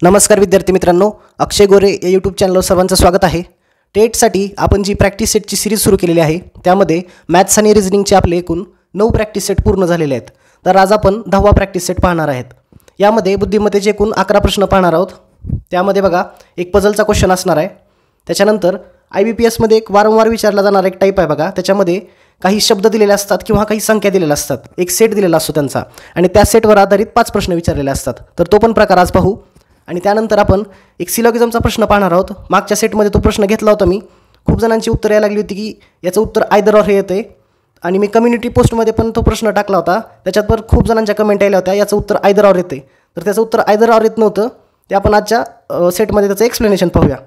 नमस्कार विद्यार्थी मित्रांनो, अक्षय गोरे या यूट्यूब चॅनलवर सर्वांचं स्वागत आहे। टेटसाठी आपण जी प्रॅक्टिस सेटची सीरीज सुरू केलेली आहे त्यामध्ये मॅथ्स आणि रिझनिंगचे आपले एकूण 9 प्रॅक्टिस सेट पूर्ण झालेले आहेत। तर आज आपण 10वा प्रॅक्टिस सेट पाहणार आहोत। यामध्ये बुद्धिमत्तेचे एकूण 11 प्रश्न पाहणार आहोत। त्यामध्ये बघा एक पझलचा क्वेश्चन असणार आहे। त्याच्यानंतर IBPS मध्ये एक वारंवार विचारला जाणारा एक टाइप आहे बघा, त्याच्यामध्ये काही शब्द दिलेले असतात किंवा काही संख्या दिलेल्या असतात, एक सेट दिलेला असतो त्यांचा आणि त्या सेटवर आधारित 5 प्रश्न विचारलेले असतात। तर तो पण प्रकार आज पाहू आणि त्यानंतर आपण एक सिलॉगिझमचा प्रश्न पाहणार आहोत। मागच्या सेटमध्ये तो प्रश्न घेतला होता मी, खूप जणांची उत्तर यायला लागली होती की याचं उत्तर आयदर ऑर हे येते आणि मी कम्युनिटी पोस्टमध्ये पण तो प्रश्न टाकला होता, त्याच्यात पण खूप जणांच्या कमेंट आल्या होत्या याचं उत्तर आयदर ऑर येते। तर त्याचं उत्तर आयदर ऑर येत नव्हतं, ते आपण आजच्या सेटमध्ये त्याचं एक्सप्लेनेशन पाहूया।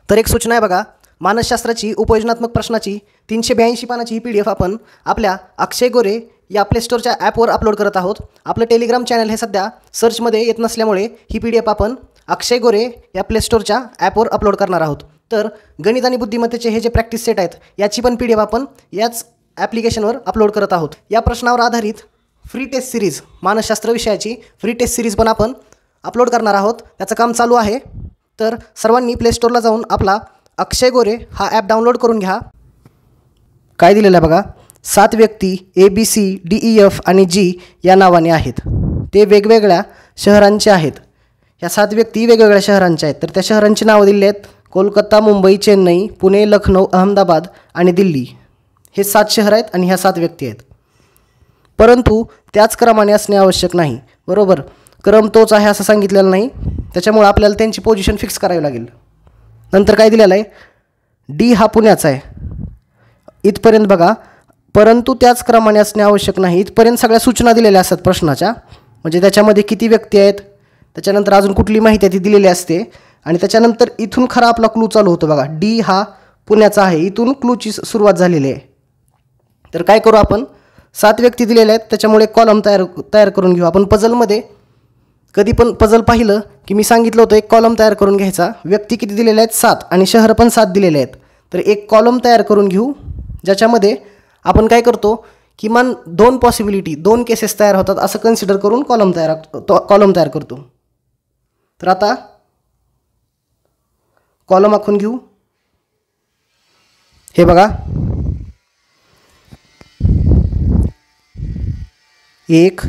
तर एक सूचना आहे बघा, मानसशास्त्राची उपयोजनात्मक प्रश्नाची 382 पानाची ही PDF आपण आपल्या अक्षय गोरे या प्ले स्टोरच्या ॲपवर अपलोड करत आहोत। आपलं टेलिग्राम चॅनल हे सध्या सर्चमध्ये येत नसल्यामुळे ही PDF आपण अक्षय गोरे या प्ले स्टोरच्या ॲपवर अपलोड करणार आहोत। तर गणित आणि बुद्धिमत्तेचे हे जे प्रॅक्टिस सेट आहेत याची पण PDF आपण याच ॲप्लिकेशनवर अपलोड करत आहोत। या प्रश्नावर आधारित फ्री टेस्ट सिरीज, मानसशास्त्र विषयाची फ्री टेस्ट सिरीज पण आपण अपलोड करणार आहोत, त्याचं काम चालू आहे। तर सर्वांनी प्ले स्टोरला जाऊन आपला अक्षय गोरे हा ॲप डाउनलोड करून घ्या। काय दिलेलं आहे बघा, 7 व्यक्ती ABC DEF आणि G या नावाने आहेत, ते वेगवेगळ्या शहरांचे आहेत। ह्या 7 व्यक्ती वेगवेगळ्या शहरांच्या आहेत। तर त्या शहरांची नावं दिली आहेत कोलकाता, मुंबई, चेन्नई, पुणे, लखनौ, अहमदाबाद आणि दिल्ली। हे 7 शहर आहेत आणि ह्या 7 व्यक्ती आहेत, परंतु त्याच क्रमाने असणे आवश्यक नाही, बरोबर। क्रम तोच आहे असं सांगितलेलं नाही, त्याच्यामुळे आपल्याला त्यांची पोझिशन फिक्स करावी लागेल। नंतर काय दिलेलं आहे, D हा पुण्याचा आहे इथपर्यंत बघा, परंतु त्याच क्रमाने असणे आवश्यक नाही इथपर्यंत सगळ्या सूचना दिलेल्या असतात प्रश्नाच्या, म्हणजे त्याच्यामध्ये किती व्यक्ती आहेत, त्याच्यानंतर अजून कुठली माहिती आहे ती दिलेली असते आणि त्याच्यानंतर इथून खरा आपला क्लू चालू होतो बघा। D हा पुण्याचा आहे, इथून क्लूची सुरुवात झालेली आहे। तर काय करू आपण, 7 व्यक्ती दिलेल्या आहेत त्याच्यामुळे कॉलम तयार करून घेऊ आपण। पझलमध्ये कधी पण पझल पाहिलं की मी सांगितलं होतं एक कॉलम तयार करून घ्यायचा। व्यक्ती किती दिलेले आहेत 7 आणि शहर पण 7 दिलेले आहेत। तर एक कॉलम तयार करून घेऊ ज्याच्यामध्ये आपण काय करतो, किमान 2 पॉसिबिलिटी 2 केसेस तयार होतात असं कन्सिडर करून कॉलम तयार करतो। तर आता कॉलम आखून घेऊ। हे बघा 1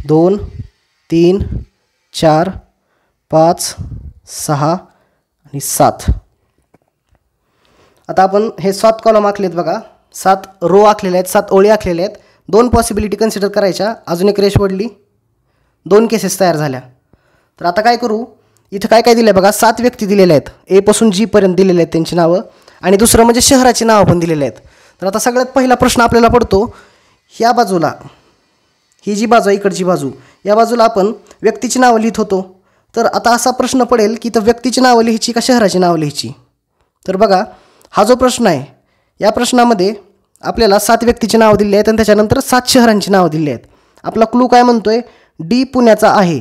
2 3 4 5 6 आणि 7। आता आपण हे 7 कॉलम आखलेत बघा, 7 रो आखलेले आहेत, 7 ओळी आखलेल्या आहेत। 2 पॉसिबिलिटी कन्सिडर करायच्या, अजून एक रेष वडली, 2 केसेस तयार झाल्या। तर आता काय करू, इथं काय काय दिलं आहे बघा, 7 व्यक्ती दिलेल्या आहेत, A पासून G पर्यंत दिलेले आहेत त्यांची नावं, आणि दुसरं म्हणजे शहराची नावं पण दिलेली आहेत। तर आता सगळ्यात पहिला प्रश्न आपल्याला पडतो, ह्या बाजूला ही जी बाजू आहे इकडची बाजू, या बाजूला आपण व्यक्तीची नावं लिहित होतो। तर आता असा प्रश्न पडेल की तर व्यक्तीची नावं लिहायची का शहराची नावं लिहायची। तर बघा हा जो प्रश्न आहे या प्रश्नामध्ये आपल्याला 7 व्यक्तीची नावं दिली आहेत आणि त्याच्यानंतर 7 शहरांची नावं दिली आहेत। आपला क्लू काय म्हणतोय, D पुण्याचा आहे,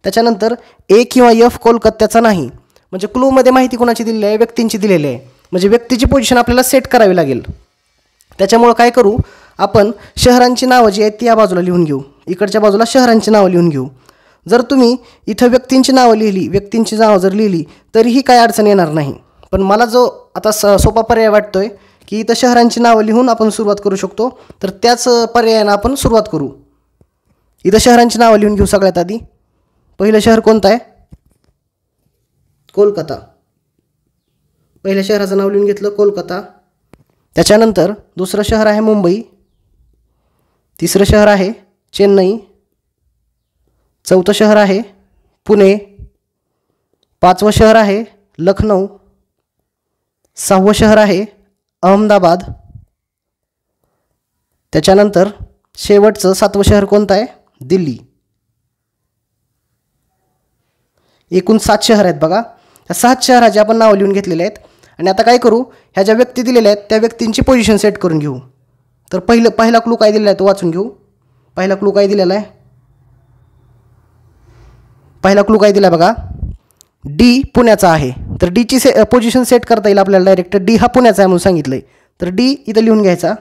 त्याच्यानंतर A किंवा F कोलकात्याचा नाही, म्हणजे क्लूमध्ये माहिती कोणाची दिलेली आहे, व्यक्तींची दिलेली आहे, म्हणजे व्यक्तीची पोझिशन आपल्याला सेट करावी लागेल। त्याच्यामुळे काय करू आपण, शहरांची नावं जी आहेत ती या बाजूला लिहून घेऊ, इकडच्या बाजूला शहरांची नावं लिहून घेऊ। जर तुम्ही इथं व्यक्तींची नावं लिहिली, व्यक्तींची नावं जर लिहिली तरीही काय अडचण येणार नाही, पण मला जो आता सोपा पर्याय वाटतोय की इथं शहरांची नावं लिहून आपण सुरुवात करू शकतो। तर त्याच पर्यायानं आपण सुरुवात करू। इथं शहरांची नावं लिहून घेऊ। सगळ्यात आधी पहिलं शहर कोणतं आहे, कोलकाता। पहिल्या शहराचं नाव लिहून घेतलं कोलकाता। त्याच्यानंतर दुसरं शहर आहे मुंबई, तिसरं शहर आहे चेन्नई, चौथं शहर आहे पुणे, 5वं शहर आहे लखनौ, 6वं शहर आहे अहमदाबाद, त्याच्यानंतर शेवटचं 7वं शहर कोणतं आहे, दिल्ली। एकूण 7 शहर आहेत बघा, त्या 7 शहराचे आपण नावं लिहून घेतलेले आहेत। आणि आता काय करू, ह्या ज्या व्यक्ती दिलेल्या आहेत त्या व्यक्तींची पोझिशन सेट करून घेऊ। तर पहिला क्लू काय दिलेला आहे तो वाचून घेऊ। पहिला क्लू काय दिलेला आहे, पहिला क्लू काय दिला बघा, D पुण्याचा आहे। तर Dची पोझिशन सेट करता येईल आपल्याला डायरेक्ट, D हा पुण्याचा आहे म्हणून सांगितलं आहे, तर D इथं लिहून घ्यायचा,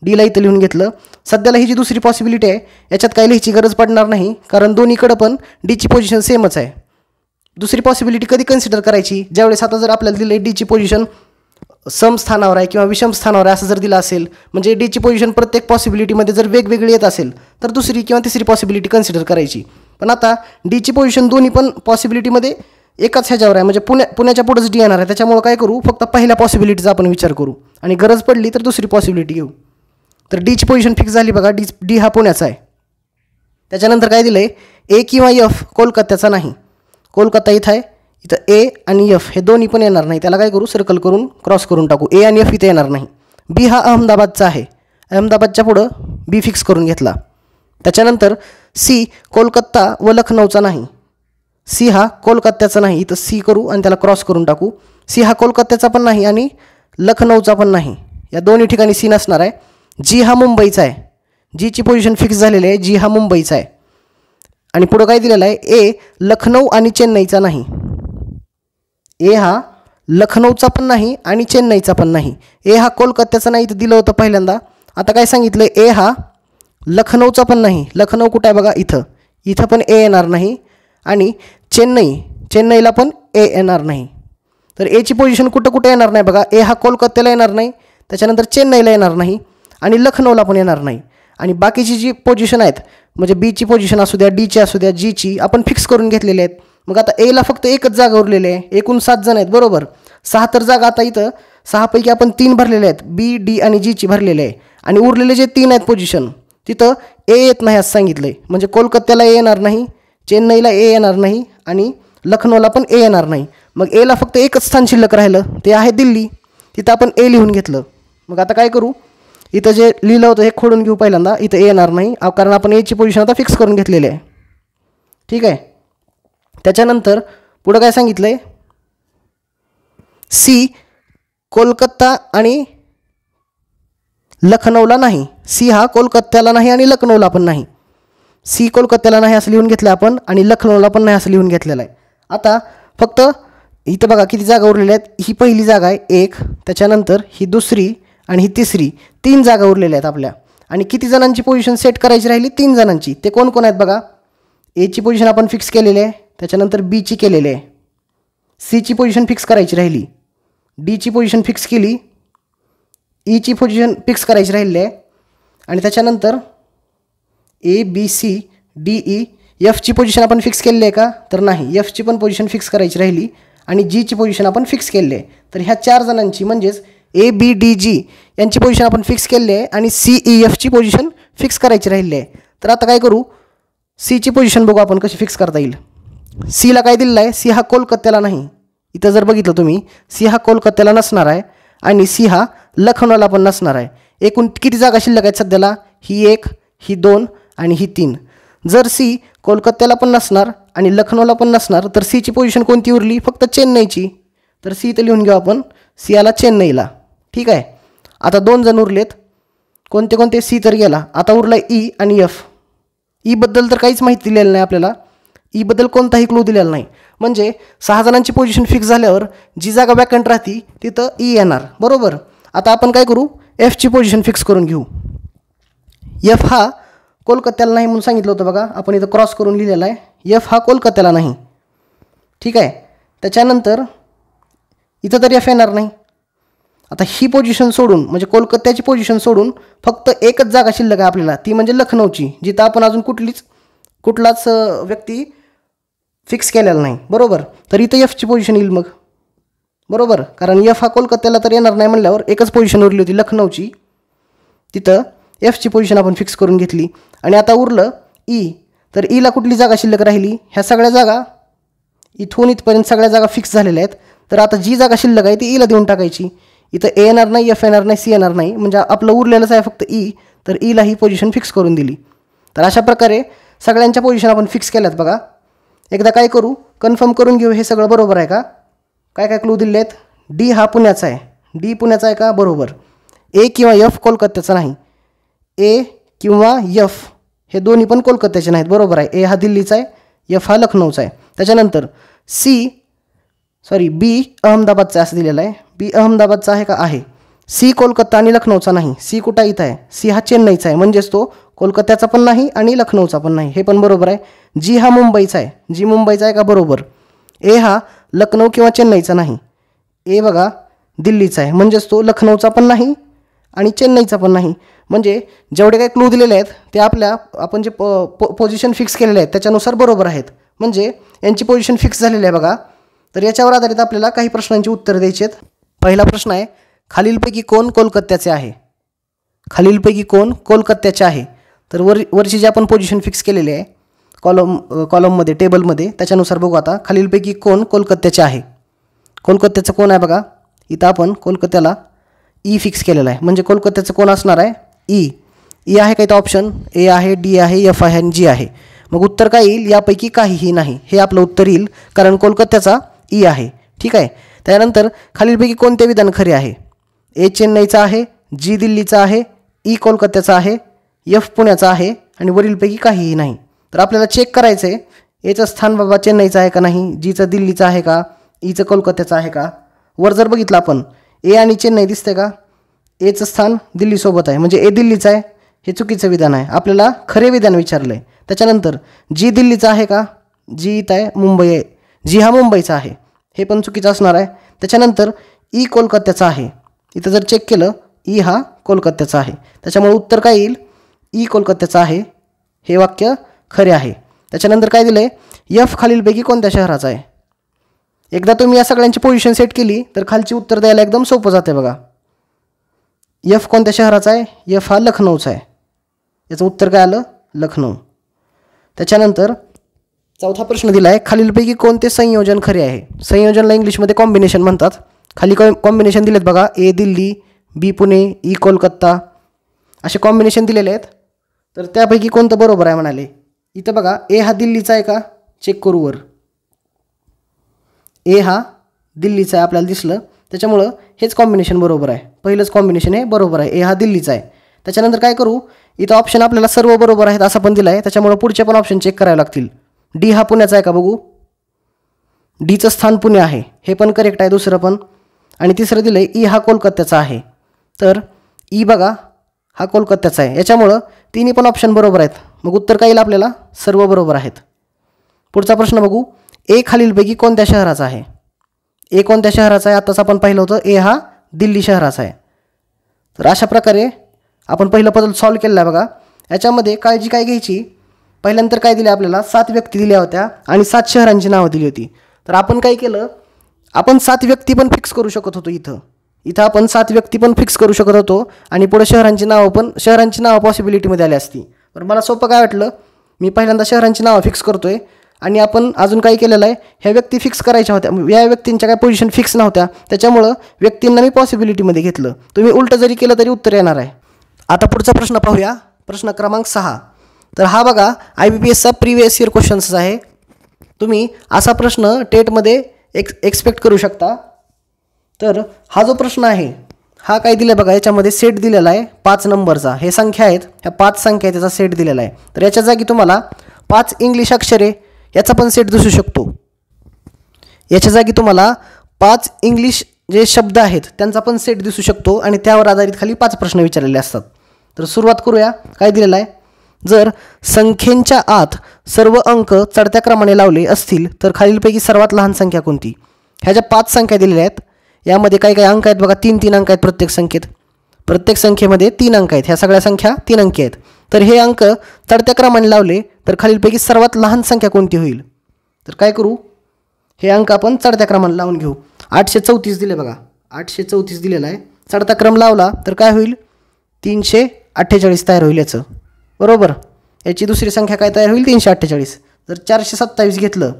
Dला इथं लिहून घेतलं। सध्याला ही जी दुसरी पॉसिबिलिटी आहे याच्यात काही लिहायची गरज पडणार नाही, कारण दोन्हीकडे पण Dची पोझिशन सेमच आहे। दुसरी पॉसिबिलिटी कधी कन्सिडर करायची, ज्यावेळेस आता जर आपल्याला दिलं डीची पोझिशन सम स्थानावर आहे किंवा विषम स्थानावर आहे असं जर दिलं असेल, म्हणजे डीची पोझिशन प्रत्येक पॉसिबिलिटीमध्ये जर वेगवेगळी येत असेल तर दुसरी किंवा तिसरी पॉसिबिलिटी कन्सिडर करायची. पण आता डीची पोझिशन दोन्ही पण पॉसिबिलिटीमध्ये एकाच ह्याच्यावर आहे, म्हणजे पुण्याच्या पुढंच डी येणार आहे. त्याच्यामुळं काय करू, फक्त पहिल्या पॉसिबिलिटीचा आपण विचार करू आणि गरज पडली तर दुसरी पॉसिबिलिटी घेऊ. तर डीची पोझिशन फिक्स झाली बघा, डी हा पुण्याचा आहे. त्याच्यानंतर काय दिलं आहे, ए किंवा एफ कोलकात्याचा नाही. कोलकाता इथं आहे, इथं ए आणि एफ हे दोन्ही पण येणार नाही. त्याला काय करू, सर्कल करून क्रॉस करून टाकू. ए आणि एफ इथे येणार नाही. बी हा अहमदाबादचा आहे, अहमदाबादच्या पुढं बी फिक्स करून घेतला. त्याच्यानंतर सी कोलकाता व लखनौचा नाही. सी हा कोलकात्याचा नाही, इथं सी करू आणि त्याला क्रॉस करून टाकू. सी हा कोलकात्याचा पण नाही आणि लखनौचा पण नाही, या दोन्ही ठिकाणी सी नसणार आहे. जी हा मुंबईचा आहे, जीची पोझिशन फिक्स झालेली आहे, जी हा मुंबईचा आहे. आणि पुढं काय दिलेलं आहे, ए लखनौ आणि चेन्नईचा नाही. ए हा लखनौचा पण नाही आणि चेन्नईचा पण नाही. ए हा कोलकात्याचा नाही इथं दिलं होतं पहिल्यांदा. आता काय सांगितलं, ए हा लखनौचा पण नाही. लखनौ कुठं आहे बघा, इथं पण ए येणार नाही आणि चेन्नईला पण ए येणार नाही. तर एची पोझिशन कुठं येणार नाही बघा. ए हा कोलकात्याला येणार नाही, त्याच्यानंतर चेन्नईला येणार नाही आणि लखनौला पण येणार नाही. आणि बाकीची जी पोझिशन आहेत, म्हणजे बीची पोझिशन असू द्या, डीची असू द्या, जीची आपण फिक्स करून घेतलेले आहेत. मग आता एला फक्त एकच जागा उरलेली आहे. एकूण 7 जण आहेत बरोबर. 6 तर जागा आता इथं 6पैकी आपण 3 भरलेले आहेत, बी डी आणि जीची भरलेले आहे. आणि उरलेले जे 3 आहेत पोझिशन तिथं ए येत नाही असं सांगितलं आहे. म्हणजे कोलकात्याला ए येणार नाही, चेन्नईला ए येणार नाही आणि लखनौला पण ए येणार नाही. मग एला फक्त एकच स्थान शिल्लक राहिलं, ते आहे दिल्ली. तिथं आपण ए लिहून घेतलं. मग आता काय करू, इथं जे लिहिलं होतं हे खोडून घेऊ पहिल्यांदा. इथं ए येणार नाही कारण आपण एची पोझिशन आता फिक्स करून घेतलेली आहे. ठीक आहे. त्याच्यानंतर पुढं काय सांगितलं आहे, सी कोलकाता आणि लखनौला नाही. सी हा कोलकात्याला नाही आणि लखनौला पण नाही. सी कोलकात्याला नाही असं लिहून घेतलं आपण आणि लखनौला पण नाही असं लिहून घेतलेलं आहे. आता फक्त इथं बघा किती जागा उरलेल्या आहेत. ही पहिली जागा आहे 1, त्याच्यानंतर ही दुसरी आणि ही तिसरी, 3 जागा उरलेल्या आहेत आपल्या. आणि किती जणांची पोझिशन सेट करायची राहिली, 3 जणांची. ते कोण कोण आहेत बघा. एची पोझिशन आपण फिक्स केलेली आहे, त्याच्यानंतर बीची केलेली आहे, सीची पोझिशन फिक्स करायची राहिली, डीची पोझिशन फिक्स केली, ईची पोझिशन फिक्स करायची राहिली आहे आणि त्याच्यानंतर A B C D E एफची पोझिशन आपण फिक्स केलेली आहे का, तर नाही. एफची पण पोझिशन फिक्स करायची राहिली आणि जीची पोझिशन आपण फिक्स केली आहे. तर ह्या 4 जणांची म्हणजेच ए बी डी जी यांची पोझिशन आपण फिक्स केली आहे आणि सी ई एफची पोझिशन फिक्स करायची राहिली आहे. तर आता काय करू, सीची पोझिशन बघू आपण कशी फिक्स करता येईल. सीला काय दिलेलं आहे, सी हा कोलकात्याला नाही. इथं जर बघितलं तुम्ही, सी हा कोलकात्याला नसणार आहे आणि सी हा लखनौला पण नसणार आहे. एकूण किती जागा शिल्लक आहेत सध्याला, ही 1, ही 2 आणि ही 3. जर सी कोलकात्याला पण नसणार आणि लखनौला पण नसणार तर सीची पोझिशन कोणती उरली, फक्त चेन्नईची. तर सी इथं लिहून घेऊ आपण, सी आला चेन्नईला. ठीक आहे. आता 2 जण उरलेत. कोणते कोणते, सी तर गेला. आता उरला ई आणि एफ. ईबद्दल तर काहीच माहिती दिलेलं नाही आपल्याला, ईबद्दल कोणताही क्लू दिलेला नाही. म्हणजे 6 जणांची पोझिशन फिक्स झाल्यावर जी जागा वॅकंट राहती तिथं ई येणार बरोबर. आता आपण काय करू, एफची पोझिशन फिक्स करून घेऊ. एफ हा कोलकात्याला नाही म्हणून सांगितलं होतं बघा, आपण इथं क्रॉस करून लिहिलेला आहे. एफ हा कोलकात्याला नाही. ठीक आहे. त्याच्यानंतर इथं तर एफ येणार नाही. आता ही पोझिशन सोडून, म्हणजे कोलकात्याची पोझिशन सोडून फक्त एकच जागा शिल्लक आहे आपल्याला, ती म्हणजे लखनौची, जिथं आपण अजून कुठलाच व्यक्ती फिक्स केलेला नाही बरोबर. तर इथं एफची पोझिशन येईल मग बरोबर, कारण एफ हा कोलकात्याला तर येणार नाही म्हणल्यावर एकच पोझिशन उरली होती लखनौची, तिथं एफची पोझिशन आपण फिक्स करून घेतली. आणि आता उरलं ई. तर ईला कुठली जागा शिल्लक राहिली, ह्या सगळ्या जागा इथून इथपर्यंत सगळ्या जागा फिक्स झालेल्या आहेत. तर आता जी जागा शिल्लक आहे ती ईला देऊन टाकायची. इथं ए येणार नाही, एफ येणार नाही, सी येणार नाही, म्हणजे आपलं उरलेलंच आहे फक्त ई. तर ईला ही पोझिशन फिक्स करून दिली. तर अशा प्रकारे सगळ्यांच्या पोझिशन आपण फिक्स केल्यात बघा. एकदा काय करू, कन्फर्म करून घेऊ हे सगळं बरोबर आहे का. काय काय क्लू दिले आहेत, डी हा पुण्याचा आहे, डी पुण्याचा आहे का, बरोबर. ए किंवा एफ कोलकात्याचा नाही, ए किंवा एफ हे दोन्ही पण कोलकात्याचे नाहीत बरोबर आहे. ए हा दिल्लीचा आहे, एफ हा लखनौचा आहे. त्याच्यानंतर बी अहमदाबादचा असं दिलेलं आहे, बी अहमदाबादचा आहे का, आहे. सी कोलकाता आणि लखनौचा नाही, सी कुठं इथं आहे, सी हा चेन्नईचा आहे, म्हणजेच तो कोलकात्याचा पण नाही आणि लखनौचा पण नाही, हे पण बरोबर आहे. जी हा मुंबईचा आहे, जी मुंबईचा आहे का, बरोबर. ए हा लखनौ किंवा चेन्नईचा नाही. ए बघा दिल्लीचा आहे, म्हणजेच तो लखनौचा पण नाही आणि चेन्नईचा पण नाही. म्हणजे जेवढे काही क्लू दिलेले आहेत ते आपण जे पोझिशन फिक्स केलेले आहेत त्याच्यानुसार बरोबर आहेत. म्हणजे यांची पोझिशन फिक्स झालेली आहे बघा. तर याच्यावर आधारित आपल्याला काही प्रश्नांची उत्तरं द्यायची आहेत. पहिला प्रश्न आहे, खालीलपैकी कोण कोलकात्याचे आहे? खालीलपैकी कोण कोलकात्याचे आहे? तर वरची जी आपण पोझिशन फिक्स केलेली आहे कॉलममध्ये टेबलमध्ये त्याच्यानुसार बघू आता खालीलपैकी कोण कोलकात्याचे आहे. कोलकात्याचं कोण आहे बघा, इथं आपण कोलकात्याला ई फिक्स केलेला आहे. म्हणजे कोलकात्याचं कोण असणार आहे? ई आहे का इथं ऑप्शन? ए आहे, डी आहे, एफ आहे आणि जी आहे. मग उत्तर काय येईल? यापैकी काहीही नाही हे आपलं उत्तर येईल, कारण कोलकात्याचा ई आहे. ठीक आहे. त्यानंतर खालीलपैकी कोणते विधान खरे आहे? ए चेन्नईचा आहे, जी दिल्लीचा आहे, ई कोलकात्याचा आहे, एफ पुण्याचा आहे आणि वरीलपैकी काहीही नाही. तर आपल्याला चेक करायचं आहे एचं स्थान बाबा चेन्नईचं आहे का नाही, जीचं दिल्लीचं आहे का, ईचं कोलकात्याचं आहे का. वर जर बघितलं आपण ए आणि चेन्नई दिसते का, एचं स्थान दिल्लीसोबत आहे म्हणजे ए दिल्लीचं आहे, हे चुकीचं विधान आहे. आपल्याला खरे विधान विचारलं आहे. त्याच्यानंतर जी दिल्लीचं आहे का, जी इथं आहे मुंबई आहे, जी हा मुंबईचा आहे, हे पण चुकीचं असणार आहे. त्याच्यानंतर ई कोलकात्याचा आहे, इथं जर चेक केलं ई हा कोलकात्याचा आहे, त्याच्यामुळे उत्तर काय येईल? ई कोलकात्याचा आहे, हे वाक्य खरे आहे. त्याच्यानंतर काय दिलं आहे? एफ खालीलपैकी कोणत्या शहराचा आहे? एकदा तुम्ही या सगळ्यांची पोझिशन सेट केली तर खालची उत्तर द्यायला एकदम सोपं जाते बघा. एफ कोणत्या शहराचा आहे? एफ हा लखनौचा आहे, याचं उत्तर काय आलं? लखनौ. त्याच्यानंतर चौथा प्रश्न दिला आहे, खालीलपैकी कोणते संयोजन खरे आहे? संयोजनला इंग्लिशमध्ये कॉम्बिनेशन म्हणतात. खाली कॉम्बिनेशन दिलेत बघा, ए दिल्ली, बी पुणे, ई कोलकाता असे कॉम्बिनेशन दिलेले आहेत. तर त्यापैकी कोणतं बरोबर आहे म्हणाले? इथं बघा ए हा दिल्लीचा आहे का, चेक करू वर. ए हा दिल्लीचा आहे आपल्याला दिसलं, त्याच्यामुळं हेच कॉम्बिनेशन बरोबर आहे. पहिलंच कॉम्बिनेशन हे बरोबर आहे, ए हा दिल्लीचा आहे. त्याच्यानंतर काय करू, इथं ऑप्शन आपल्याला सर्व बरोबर आहेत असं पण दिलं आहे, त्याच्यामुळं पुढचे पण ऑप्शन चेक करावे लागतील. डी हा पुण्याचा आहे का बघू, डीचं स्थान पुणे आहे, हे पण करेक्ट आहे दुसरं पण. आणि तिसरं दिलं आहे ई हा कोलकात्याचा आहे, तर ई बघा हा कोलकात्याचा आहे, याच्यामुळं तिन्ही पण ऑप्शन बरोबर आहेत. मग उत्तर काय येईल आपल्याला? सर्व बरोबर आहेत. पुढचा प्रश्न बघू, ए खालीलपैकी कोणत्या शहराचा आहे? ए कोणत्या शहराचा आहे? आत्ताच आपण पाहिलं होतं ए हा दिल्ली शहराचा आहे. तर अशा प्रकारे आपण पहिलं पझल सॉल्व केलेला आहे बघा. याच्यामध्ये काळजी काय घ्यायची, पहिल्यानंतर काय दिले आपल्याला? 7 व्यक्ती दिल्या होत्या आणि 7 शहरांची नावं दिली होती. तर आपण काय केलं, आपण 7 व्यक्ती पण फिक्स करू शकत होतो. इथं आपण 7 व्यक्ती पण फिक्स करू शकत होतो आणि पुढे शहरांची नावं पॉसिबिलिटीमध्ये आली असती. पण मला सोपं काय वाटलं, मी पहिल्यांदा शहरांची नावं फिक्स करतोय आणि आपण अजून काय केलेलं आहे, ह्या व्यक्ती फिक्स करायच्या होत्या, या व्यक्तींच्या काय पोझिशन फिक्स नव्हत्या, त्याच्यामुळं व्यक्तींना मी पॉसिबिलिटीमध्ये घेतलं. तुम्ही उलटं जरी केलं तरी उत्तर येणार आहे. आता पुढचा प्रश्न पाहूया, प्रश्न क्रमांक 6. तर हा बघा IBPSचा प्रिव्हियस इयर क्वेश्चन्स आहे. तुम्ही असा प्रश्न टेटमध्ये एक्सपेक्ट करू शकता. तर हा जो प्रश्न आहे हा काय दिला बघा, याच्यामध्ये सेट दिलेला आहे 5 नंबरचा. हे संख्या आहेत, ह्या 5 संख्या आहेत, त्याचा सेट दिलेला आहे. तर याच्या जागी तुम्हाला 5 इंग्लिश अक्षरे याचा पण सेट दिसू शकतो. याच्या जागी तुम्हाला 5 इंग्लिश जे शब्द आहेत त्यांचा पण सेट दिसू शकतो आणि त्यावर आधारित खाली 5 प्रश्न विचारलेले असतात. तर सुरुवात करूया. काय दिलेलं आहे, जर संख्येच्या आत सर्व अंक चढत्या क्रमाने लावले असतील तर खालीलपैकी सर्वात लहान संख्या कोणती? ह्या ज्या 5 संख्या दिलेल्या आहेत यामध्ये काही काही अंक आहेत बघा, 3-3 अंक आहेत प्रत्येक संख्येत. प्रत्येक संख्येमध्ये 3 अंक आहेत, ह्या सगळ्या संख्या 3 अंकी आहेत. तर हे अंक चढत्या क्रमाने लावले तर खालीलपैकी सर्वात लहान संख्या कोणती होईल? तर काय करू, हे अंक आपण चढत्या क्रमाने लावून घेऊ. 834 दिले बघा, 834 दिलेला आहे. चढता क्रम लावला तर काय होईल? 348 तयार होईल याचं, बरोबर. याची दुसरी संख्या काय तयार होईल? 348. जर 427 घेतलं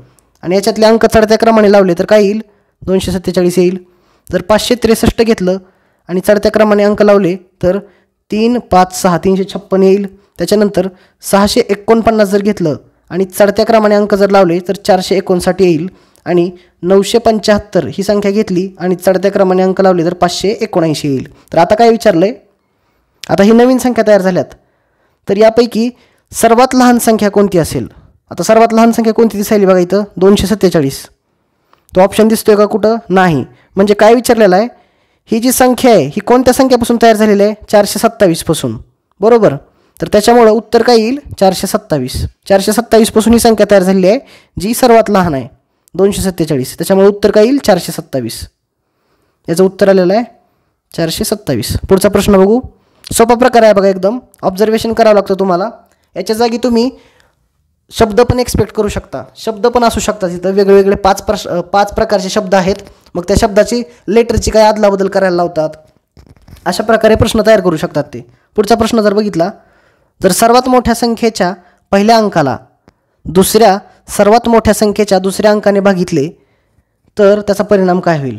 आणि याच्यातले अंक चढत्या क्रमाने लावले तर काय येईल? 247 येईल. जर 563 घेतलं आणि चढत्या क्रमाने अंक लावले तर 3, 5, 6 356 येईल. त्याच्यानंतर 649 जर घेतलं आणि चढत्या क्रमाने अंक जर लावले तर 459 येईल. आणि 975 ही संख्या घेतली आणि चढत्या क्रमाने अंक लावले तर 579 येईल. तर आता काय विचारलं आहे, आता ही नवीन संख्या तयार झाल्यात, तर यापैकी सर्वात लहान संख्या कोणती असेल? आता सर्वात लहान संख्या कोणती दिसायली बघा इथं? 247. तो ऑप्शन दिसतोय का कुठं? नाही. म्हणजे काय विचारलेलं आहे, ही जी संख्या आहे ही कोणत्या संख्यापासून तयार झालेली आहे? 427 पासून, बरोबर. तर त्याच्यामुळं उत्तर काय येईल? 427. 427 पासून ही संख्या तयार झालेली आहे जी सर्वात लहान आहे. 247, त्याच्यामुळे उत्तर काय येईल 427. याचं उत्तर आलेलं आहे 427. पुढचा प्रश्न बघू. सोपा प्रकार आहे बघा, एकदम ऑब्झर्वेशन करावं लागतं तुम्हाला. याच्या जागी तुम्ही शब्द पण एक्सपेक्ट करू शकता, शब्द पण असू शकतात. इथं वेगवेगळे पाच प्रकारचे शब्द आहेत, मग त्या शब्दाची लेटरची काय अदलाबदल करायला लावतात. अशा प्रकारे प्रश्न तयार करू शकतात ते. पुढचा प्रश्न जर बघितला, जर सर्वात मोठ्या संख्येच्या पहिल्या अंकाला दुसऱ्या सर्वात मोठ्या संख्येच्या दुसऱ्या अंकाने भागितले तर त्याचा परिणाम काय होईल.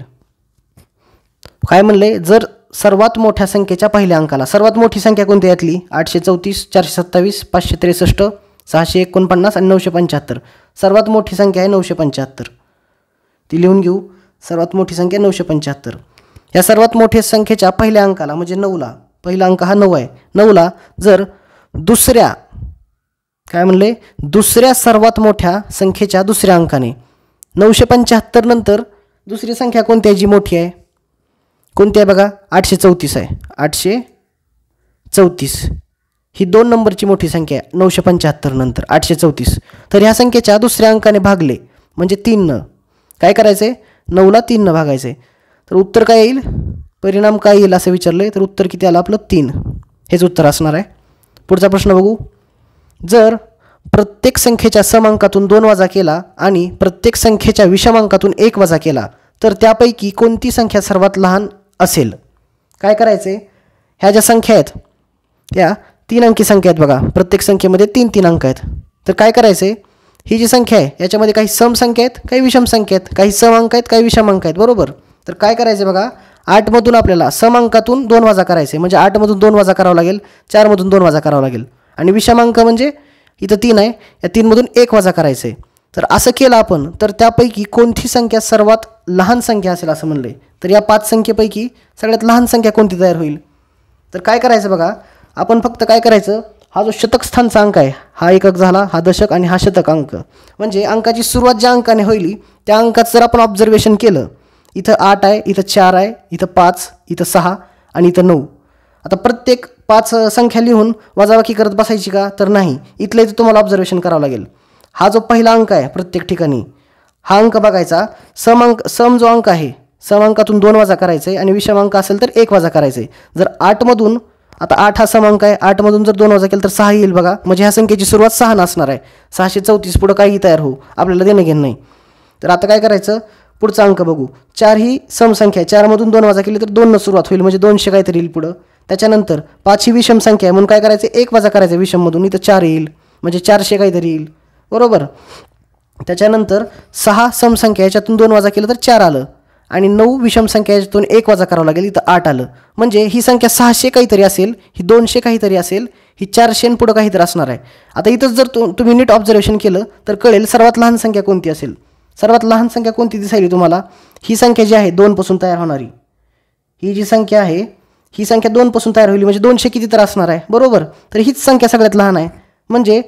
काय म्हणले, जर सर्वात मोठ्या संख्येच्या पहिल्या अंकाला, सर्वात मोठी संख्या कोणती यातली 834, 427, 563, 649 आणि 975. सर्वात मोठी संख्या आहे 975, ती लिहून घेऊ. सर्वात मोठी संख्या 975. या सर्वात मोठ्या संख्येच्या पहिल्या अंकाला म्हणजे 9ला, पहिला अंक हा 9 आहे, 9ला जर दुसऱ्या काय म्हणले, दुसऱ्या सर्वात मोठ्या संख्येच्या दुसऱ्या अंकाने 975 नंतर दुसरी संख्या कोणती आहे जी मोठी आहे, कोणती आहे बघा, 834 आहे. 834 ही 2 नंबरची मोठी संख्या आहे 975 नंतर 834. तर ह्या संख्येच्या दुसऱ्या अंकाने भागले म्हणजे 3 काय करायचं आहे, 9ला 3 भागायचं आहे. तर उत्तर काय येईल, परिणाम काय येईल असं विचारलं तर उत्तर किती आलं आपलं 3. हेच उत्तर असणार आहे. पुढचा प्रश्न बघू. जर प्रत्येक संख्येच्या सम अंकातून 2 वजा केला आणि प्रत्येक संख्येच्या विषम अंकातून 1 वजा केला तर त्यापैकी कोणती संख्या सर्वात लहान असेल. काय करायचं आहे, ह्या ज्या संख्या आहेत त्या 3 अंकी संख्या आहेत बघा, प्रत्येक संख्येमध्ये 3 अंक आहेत. तर काय करायचं आहे, ही जी संख्या आहे याच्यामध्ये काही सम संख्या आहेत, काही विषम संख्या आहेत, काही सम अंक आहेत, काही विषम अंक आहेत, बरोबर. तर काय करायचं बघा, 8मधून आपल्याला सम अंकातून 2 वजा करायचे म्हणजे 8मधून 2 वजा करावं लागेल, 4मधून 2 वजा करावं लागेल. आणि विषम अंक म्हणजे इथं 3 आहे, या 3मधून 1 वजा करायचं आहे. तर असं केलं आपण तर त्यापैकी कोणती संख्या सर्वात लहान संख्या असेल असं म्हणलं आहे. तर या 5 संख्येपैकी सगळ्यात लहान संख्या कोणती तयार होईल. तर काय करायचं बघा, आपण फक्त काय करायचं, हा जो शतक स्थानचा अंक आहे हा एकक झाला, हा दशक आणि हा शतक अंक, म्हणजे अंकाची सुरुवात ज्या अंकाने होईल त्या अंकाचं जर आपण ऑब्झर्वेशन केलं, इथं 8 आहे, इथं 4 आहे, इथं 5, इथं 6 आणि इथं 9. आता प्रत्येक 5 संख्या लिहून वजाबाकी करत बसायची का, तर नाही. इथलं इथं तुम्हाला ऑब्झर्वेशन करावं लागेल. हा जो पहिला अंक आहे प्रत्येक ठिकाणी हा अंक बघायचा, सम जो अंक आहे सम अंकातून 2 वजा करायचं आहे आणि विषम अंक असेल तर 1 वजा करायचं आहे. जर 8मधून, आता 8 हा सम अंक आहे, 8मधून जर 2 वजा केलं तर 6 येईल बघा, म्हणजे ह्या संख्येची सुरुवात 6 असणार आहे. 634 पुढं काही तयार होऊ आपल्याला देणं घेणं नाही. तर आता काय करायचं, पुढचा अंक बघू. 4 ही समसंख्या आहे, 4मधून 2 वजा केली तर 2 सुरुवात होईल म्हणजे 200 काहीतरी येईल पुढं. त्याच्यानंतर 5 ही विषम संख्या आहे म्हणून काय करायचं, 1 वजा करायचं विषममधून, इथं 4 येईल म्हणजे 400 काहीतरी येईल, बरोबर. त्याच्यानंतर 6 समसंख्या याच्यातून 2 वजा केलं तर 4 आलं आणि 9 विषम संख्या याच्यातून 1 वजा करावं लागेल, इथं 8 आलं. म्हणजे ही संख्या 600 काहीतरी असेल, ही 200 काहीतरी असेल, ही 400 पुढं काहीतरी असणार आहे. आता इथंच जर तुम्ही नीट ऑब्झर्वेशन केलं तर कळेल सर्वात लहान संख्या कोणती असेल. सर्वात लहान संख्या कोणती दिसायली तुम्हाला, ही संख्या जी आहे 2 पासून तयार होणारी, ही जी संख्या आहे ही संख्या 2 पासून तयार होईल म्हणजे 200 किती तर असणार आहे, बरोबर. तर हीच संख्या सगळ्यात लहान आहे म्हणजे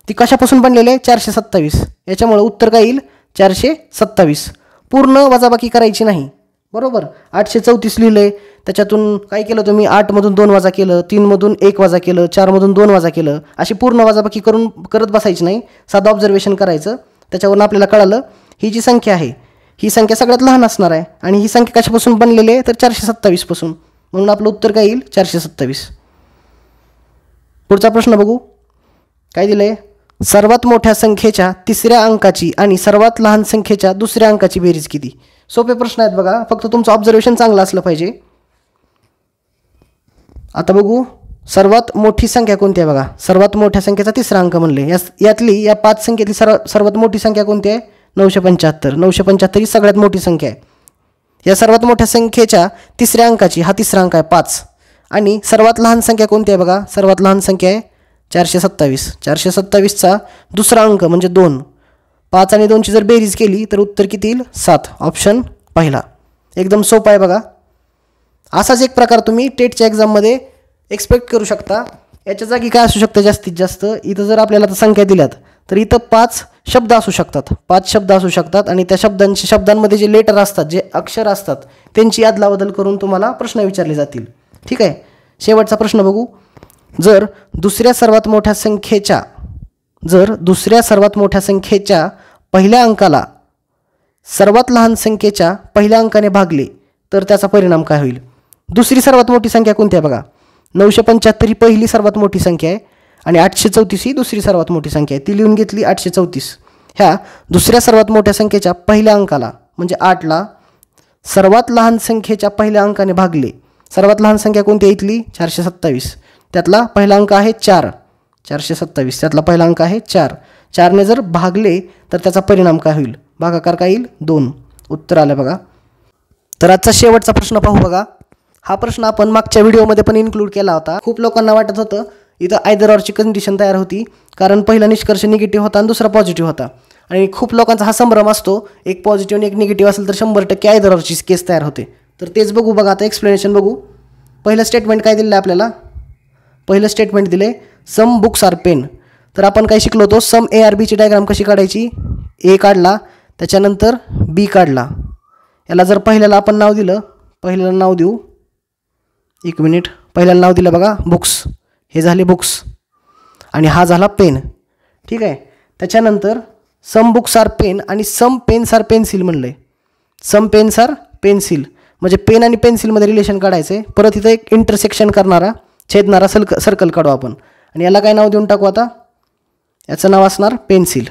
ती कशापासून बनलेली आहे, 427. याच्यामुळे उत्तर काय येईल 427. पूर्ण वजाबाकी करायची नाही, बरोबर. 834 लिहिले, त्याच्यातून काय केलं तुम्ही, 8मधून 2 वजा केलं, 3मधून 1 वजा केलं, 4मधून 2 वजा केलं, अशी पूर्ण वजाबाकी करत बसायची नाही. साधं ऑब्झर्वेशन करायचं, त्याच्यावरून आपल्याला कळालं ही जी संख्या आहे ही संख्या सगळ्यात लहान असणार आहे आणि ही संख्या कशापासून बनलेली आहे तर 427 पासून, म्हणून आपलं उत्तर काय येईल 427. पुढचा प्रश्न बघू. काय दिलंय, सर्वात मोठ्या संख्येच्या तिसऱ्या अंकाची आणि सर्वात लहान संख्येच्या दुसऱ्या अंकाची बेरीज किती. सोपे प्रश्न आहेत बघा, फक्त तुमचं ऑब्झर्वेशन चांगलं असलं पाहिजे. आता बघू, सर्वात मोठी संख्या कोणती आहे बघा, सर्वात मोठ्या संख्येचा तिसरा अंक म्हणले. यातली या 5 संख्येतली सर्वात मोठी संख्या कोणती आहे, 975. 975 ही सगळ्यात मोठी संख्या आहे. या सर्वात मोठ्या संख्येच्या तिसऱ्या अंकाची, हा तिसरा अंक आहे 5, आणि सर्वात लहान संख्या कोणती आहे बघा, सर्वात लहान संख्या आहे 427. 427चा दुसरा अंक म्हणजे 2. 5 आणि 2ची जर बेरीज केली तर उत्तर किती येईल 7. ऑप्शन पहिला. एकदम सोपा आहे बघा. असाच एक प्रकार तुम्ही टेटच्या एक्झाममध्ये एक्सपेक्ट करू शकता. याच्या जागी काय असू शकतं जास्तीत जास्त, इथं जर आपल्याला संख्या दिल्यात तर इथं 5 शब्द असू शकतात, 5 शब्द असू शकतात आणि त्या शब्दांमध्ये जे लेटर असतात, जे अक्षर असतात त्यांची अदलाबदल करून तुम्हाला प्रश्न विचारले जातील. ठीक आहे. शेवटचा प्रश्न बघू. जर दुसऱ्या सर्वात मोठ्या संख्येच्या पहिल्या अंकाला सर्वात लहान संख्येच्या पहिल्या अंकाने भागले तर त्याचा परिणाम काय होईल? दुसरी सर्वात मोठी संख्या कोणती आहे बघा. 975 ही पहिली सर्वात मोठी संख्या आहे आणि 834 ही दुसरी सर्वात मोठी संख्या आहे. ती लिहून घेतली 834. ह्या दुसऱ्या सर्वात मोठ्या संख्येच्या पहिल्या अंकाला म्हणजे 8ला सर्वात लहान संख्येच्या पहिल्या अंकाने भागले. सर्वात लहान संख्या कोणती आहे इथली? 427. त्यातला पहिला अंक आहे 4. 427 त्यातला पहिला अंक आहे 4. 4ने जर भागले तर त्याचा परिणाम काय होईल? भागाकार काय येईल? 2. उत्तर आलं बघा. तर आजचा शेवटचा प्रश्न पाहू बघा. हा प्रश्न आपण मागच्या व्हिडिओमध्ये पण इन्क्लूड केला होता. खूप लोकांना वाटत होतं इथं आयदर ऑरची कंडिशन तयार होती, कारण पहिला निष्कर्ष निगेटिव्ह होता आणि दुसरा पॉझिटिव्ह होता. आणि खूप लोकांचा हा संभ्रम असतो, एक पॉझिटिव्ह आणि एक निगेटिव्ह असेल तर 100% आयदर ऑरची केस तयार होते. तर तेच बघू बघा. आता एक्सप्लेनेशन बघू. पहिलं स्टेटमेंट काय दिलेलं आहे आपल्याला? पहिलं स्टेटमेंट दिले सम बुक्स आर पेन. तर आपण काय शिकलो होतो? सम ए आर बीची डायग्राम कशी काढायची? ए काढला, त्याच्यानंतर बी काढला. याला जर पहिल्याला आपण नाव दिलं, पहिल्याला नाव देऊ, एक मिनिट, पहिल्याला नाव दिलं बघा बुक्स. हे झाले बुक्स आणि हा झाला पेन. ठीक आहे. त्याच्यानंतर सम बुक्स आर पेन आणि सम पेन्स आर पेन्सिल म्हणलं आहे. सम पेन्स आर पेन्सिल म्हणजे पेन आणि पेन्सिलमध्ये रिलेशन काढायचं आहे. परत इथं एक इंटरसेक्शन करणारा छेदणारा सर्कल काढू आपण आणि याला काय नाव देऊन टाकू आता? याचं नाव असणार पेन्सिल.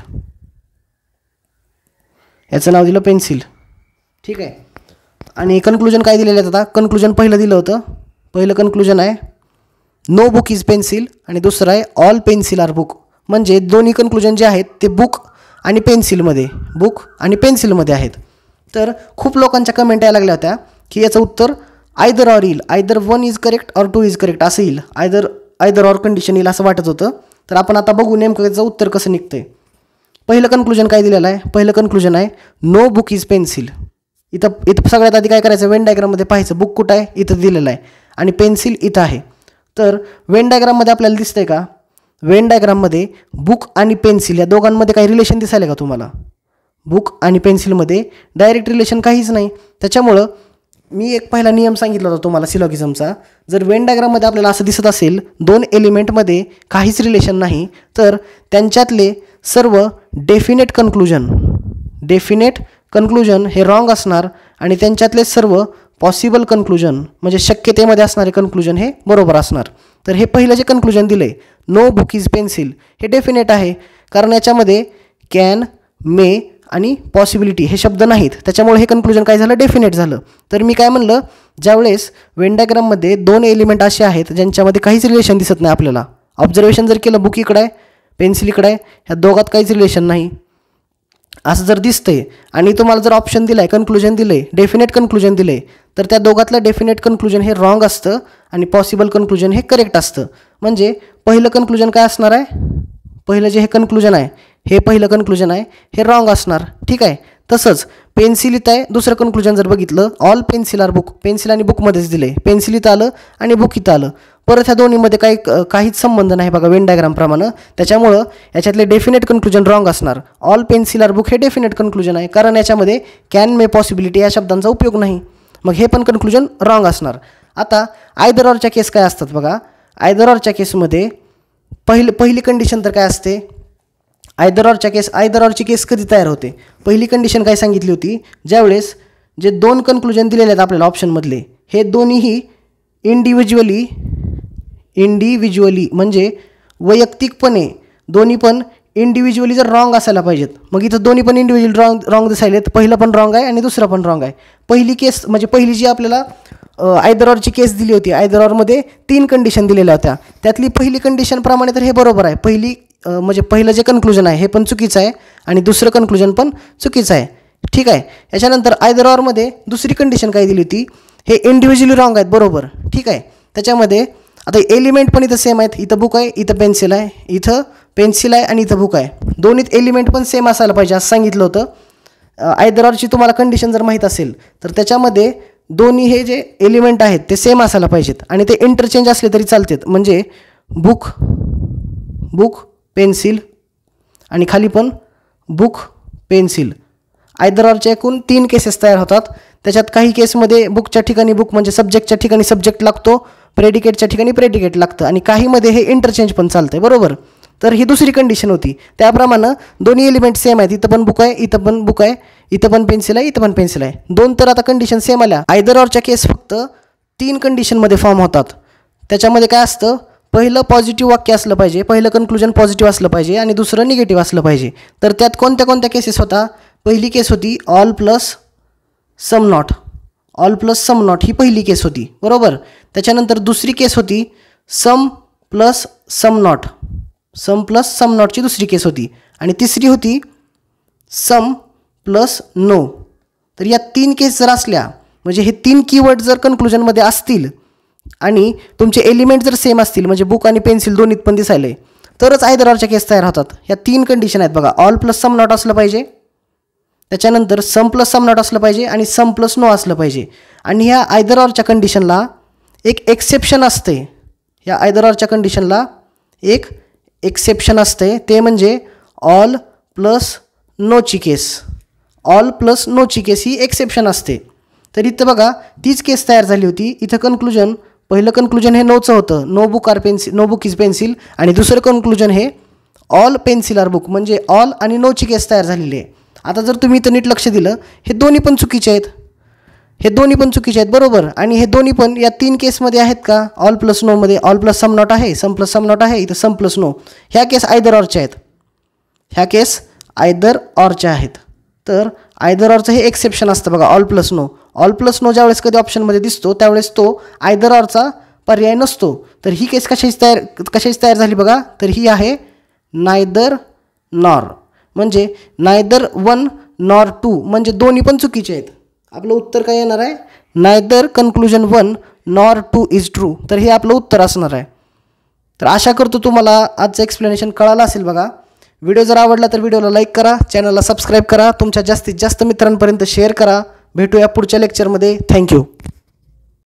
याचं नाव दिलं पेन्सिल. ठीक आहे. आणि कन्क्लुजन काय दिलेलं आहे आता? कन्क्लुजन पहिलं दिलं होतं. पहिलं कन्क्लुजन आहे नो बुक इज पेन्सिल आणि दुसरं आहे ऑल पेन्सिल आर बुक. म्हणजे दोन्ही कन्क्लुजन जे आहेत ते बुक आणि पेन्सिलमध्ये आहेत. तर खूप लोकांच्या कमेंट यायला लागल्या होत्या की याचं उत्तर आयदर ऑर येईल, either 1 is correct or 2 is correct असं येईल, आयदर ऑर कंडिशन येईल असं वाटत होतं. तर आपण आता बघू नेमकं याचं उत्तर कसं निघतंय. पहिलं कन्क्लुजन काय दिलेलं आहे? पहिलं कन्क्लुजन आहे नो बुक इज पेन्सिल. इथं सगळ्यात आधी काय करायचं? वेन डायग्राममध्ये पाहायचं बुक कुठं आहे? इथं दिलेलं आहे आणि पेन्सिल इथं आहे. तर वेन डायग्राममध्ये आपल्याला दिसतंय का? वेन डायग्राममध्ये बुक आणि पेन्सिल या दोघांमध्ये काही रिलेशन दिसायला का तुम्हाला? बुक आणि पेन्सिलमध्ये डायरेक्ट रिलेशन काहीच नाही. त्याच्यामुळं मी एक पहिला नियम सांगितला होता तुम्हाला सिलॉगिझमचा. जर वेन डायग्राममध्ये आपल्याला असं दिसत असेल 2 एलिमेंटमध्ये काहीच रिलेशन नाही तर त्यांच्यातले सर्व डेफिनेट कन्क्लुजन हे रॉंग असणार आणि त्यांच्यातले सर्व पॉसिबल कन्क्लुजन म्हणजे शक्यतेमध्ये असणारे कन्क्लुजन हे बरोबर असणार. तर हे पहिलं जे कन्क्लुजन दिलं आहे नो बुक इज पेन्सिल हे डेफिनेट आहे, कारण याच्यामध्ये कॅन, मे आणि पॉसिबिलिटी हे शब्द नाहीत. त्याच्यामुळे हे कन्क्लुजन काय झालं? डेफिनेट झालं. तर मी काय म्हणलं, ज्यावेळेस वेन डायग्राममध्ये 2 एलिमेंट असे आहेत ज्यांच्यामध्ये काहीच रिलेशन दिसत नाही आपल्याला, ऑब्झर्वेशन जर केलं बुक इकडं आहे, पेन्सिल इकडं आहे, ह्या दोघात काहीच रिलेशन नाही असं जर दिसतंय आणि तुम्हाला जर ऑप्शन दिला आहे, कन्क्लुजन दिलं आहे, डेफिनेट कन्क्लुजन दिलं आहे, तर त्या दोघातलं डेफिनेट कन्क्लुजन हे रॉंग असतं आणि पॉसिबल कन्क्लुजन हे करेक्ट असतं. म्हणजे पहिलं कन्क्लुजन काय असणार आहे? पहिलं जे हे कन्क्लुजन आहे हे पहिलं कन्क्लुजन आहे हे रॉंग असणार. ठीक आहे. तसंच पेन्सिल इथं आहे, दुसरं कन्क्लुजन जर बघितलं all pencil are book, pencil आणि बुकमध्येच दिलं आहे, पेन्सिल इथं आलं आणि बुक इथं आलं. परत ह्या दोन्हीमध्ये काहीच संबंध नाही बघा वेन डायग्रामप्रमाणे. त्याच्यामुळं याच्यातले डेफिनेट कन्क्लुजन रॉंग असणार. ऑल पेन्सिल आर बुक हे डेफिनेट कन्क्लुजन आहे, कारण याच्यामध्ये कॅन, मे, पॉसिबिलिटी या शब्दांचा उपयोग नाही. मग हे पण कन्क्लुजन रॉंग असणार. आता आयदर ऑरच्या केस काय असतात बघा. आयदर ऑरच्या केसमध्ये पहिली कंडिशन तर काय असते? आयदर ऑरची केस कधी तयार होते? पहिली कंडिशन काय सांगितली होती? ज्यावेळेस जे 2 कन्क्लुजन दिलेले आहेत आपल्याला ऑप्शनमधले हे दोन्हीही इंडिव्हिज्युअली म्हणजे वैयक्तिकपणे दोन्ही पण इंडिव्हिज्युअली जर रॉंग असायला पाहिजेत. मग इथं दोन्ही पण इंडिव्हिज्युअल रॉंग दिसायलेत. पहिलं पण रॉंग आहे आणि दुसरं पण रॉंग आहे. पहिली केस म्हणजे पहिली जी आपल्याला आयदर ऑरची केस दिली होती, आयदर ऑरमध्ये 3 कंडिशन दिलेल्या होत्या. त्यातली पहिली कंडिशनप्रमाणे तर हे बरोबर आहे. म्हणजे पहिलं जे कन्क्लुजन आहे हे पण चुकीचं आहे आणि दुसरं कन्क्लुजन पण चुकीचं आहे. ठीक आहे. याच्यानंतर आयदर ऑरमध्ये दुसरी कंडिशन काय दिली होती? हे इंडिव्हिज्युअली रॉंग आहेत बरोबर. ठीक आहे. त्याच्यामध्ये आता एलिमेंट पण इथं सेम आहेत. इथं बुक आहे, इथं पेन्सिल आहे, इथं पेन्सिल आहे आणि इथं बुक आहे. दोन्हीत एलिमेंट पण सेम असायला पाहिजे असं सांगितलं होतं. आयदर ऑरची तुम्हाला कंडिशन जर माहीत असेल तर त्याच्यामध्ये दोन्ही हे जे एलिमेंट आहेत ते सेम असायला पाहिजेत आणि ते इंटरचेंज असले तरी चालतात. म्हणजे बुक पेन्सिल आणि खाली पण बुक पेन्सिल. आयदर ऑरच्या एकूण 3 केसेस तयार होतात. त्याच्यात काही केसमध्ये बुकच्या ठिकाणी बुक म्हणजे सब्जेक्टच्या ठिकाणी सब्जेक्ट लागतो, प्रेडिकेटच्या ठिकाणी प्रेडिकेट लागतं आणि काहीमध्ये हे इंटरचेंज पण चालतंय बरोबर. तर ही दुसरी कंडिशन होती. त्याप्रमाणे दोन्ही एलिमेंट सेम आहेत. इथं पण बुक आहे, इथं पण बुक आहे, इथं पण पेन्सिल आहे, इथं पण पेन्सिल आहे. दोन तर आता कंडिशन सेम आल्या. आयदर ऑरच्या केस फक्त 3 कंडिशनमध्ये फॉर्म होतात. त्याच्यामध्ये काय असतं, पहिलं पॉझिटिव्ह वाक्य असलं पाहिजे, पहिलं कन्क्लुजन पॉझिटिव्ह असलं पाहिजे आणि दुसरं निगेटिव्ह असलं पाहिजे. तर त्यात कोणत्या कोणत्या केसेस होता? पहिली केस होती all plus some not. All plus some not ही पहिली केस होती, बरोबर. त्याच्यानंतर दुसरी केस होती some plus some not. Some plus some नॉटची दुसरी केस होती. आणि तिसरी होती सम प्लस नो. तर या 3 केस जर असल्या, म्हणजे हे 3 कीवर्ड जर कन्क्लुजनमध्ये असतील आणि तुमचे एलिमेंट जर सेम असतील, म्हणजे बुक आणि पेन्सिल दोन्हीत पण दिसायले, तरच आयदर ऑरच्या केस तयार होतात. ह्या 3 कंडिशन आहेत बघा. ऑल प्लस सम नॉट असलं पाहिजे, त्याच्यानंतर सम प्लस सम नॉट असलं पाहिजे आणि सम प्लस नो असलं पाहिजे. आणि ह्या आयदर ऑरच्या कंडिशनला एक एक्सेप्शन असते. ह्या आयदर ऑरच्या कंडिशनला एक एक्सेप्शन असते, ते म्हणजे ऑल प्लस नोची केस. ऑल प्लस नोची केस ही एक्सेप्शन असते. तर इथं बघा तीच केस तयार झाली होती. इथं कन्क्लुजन, पहिलं कन्क्लुजन हे नोचं होतं, no book are pencil, no book is pencil. आणि दुसरं कन्क्लुजन हे ऑल पेन्सिल आर बुक, म्हणजे ऑल आणि नोची केस तयार झालेली आहे. आता जर तुम्ही इथं नीट लक्ष दिलं, हे दोन्ही पण चुकीचे आहेत. हे दोन्ही पण चुकीचे आहेत, बरोबर. आणि हे दोन्ही पण या 3 केसमध्ये आहेत का? ऑल प्लस नोमध्ये ऑल प्लस सम नॉट आहे, सम प्लस सम नॉट आहे, इथं सम प्लस नो. ह्या केस आयदर ऑरच्या आहेत. ह्या केस आयदर ऑरच्या आहेत. तर आयदर ऑरचं हे एक्सेप्शन असतं बघा, all plus no. All plus no ज्यावेळेस कधी ऑप्शनमध्ये दिसतो त्यावेळेस तो आयदर ऑरचा पर्याय नसतो. तर ही केस कशाची तयार झाली बघा, तर ही आहे नायदर नॉर. म्हणजे नायदर 1 नॉर 2, म्हणजे दोन्ही पण चुकीचे आहेत. आपलं उत्तर काय येणार आहे? Neither conclusion 1 nor 2 is true. तर हे आपलं उत्तर असणार आहे. तर आशा करतो तुम्हाला आजचं एक्सप्लेनेशन कळालं असेल बघा. व्हिडिओ जर आवडला तर व्हिडिओला लाईक करा, चॅनलला सबस्क्राईब करा, तुमच्या जास्तीत जास्त मित्रांपर्यंत शेअर करा. भेटूया पुढच्या लेक्चरमध्ये. थँक्यू.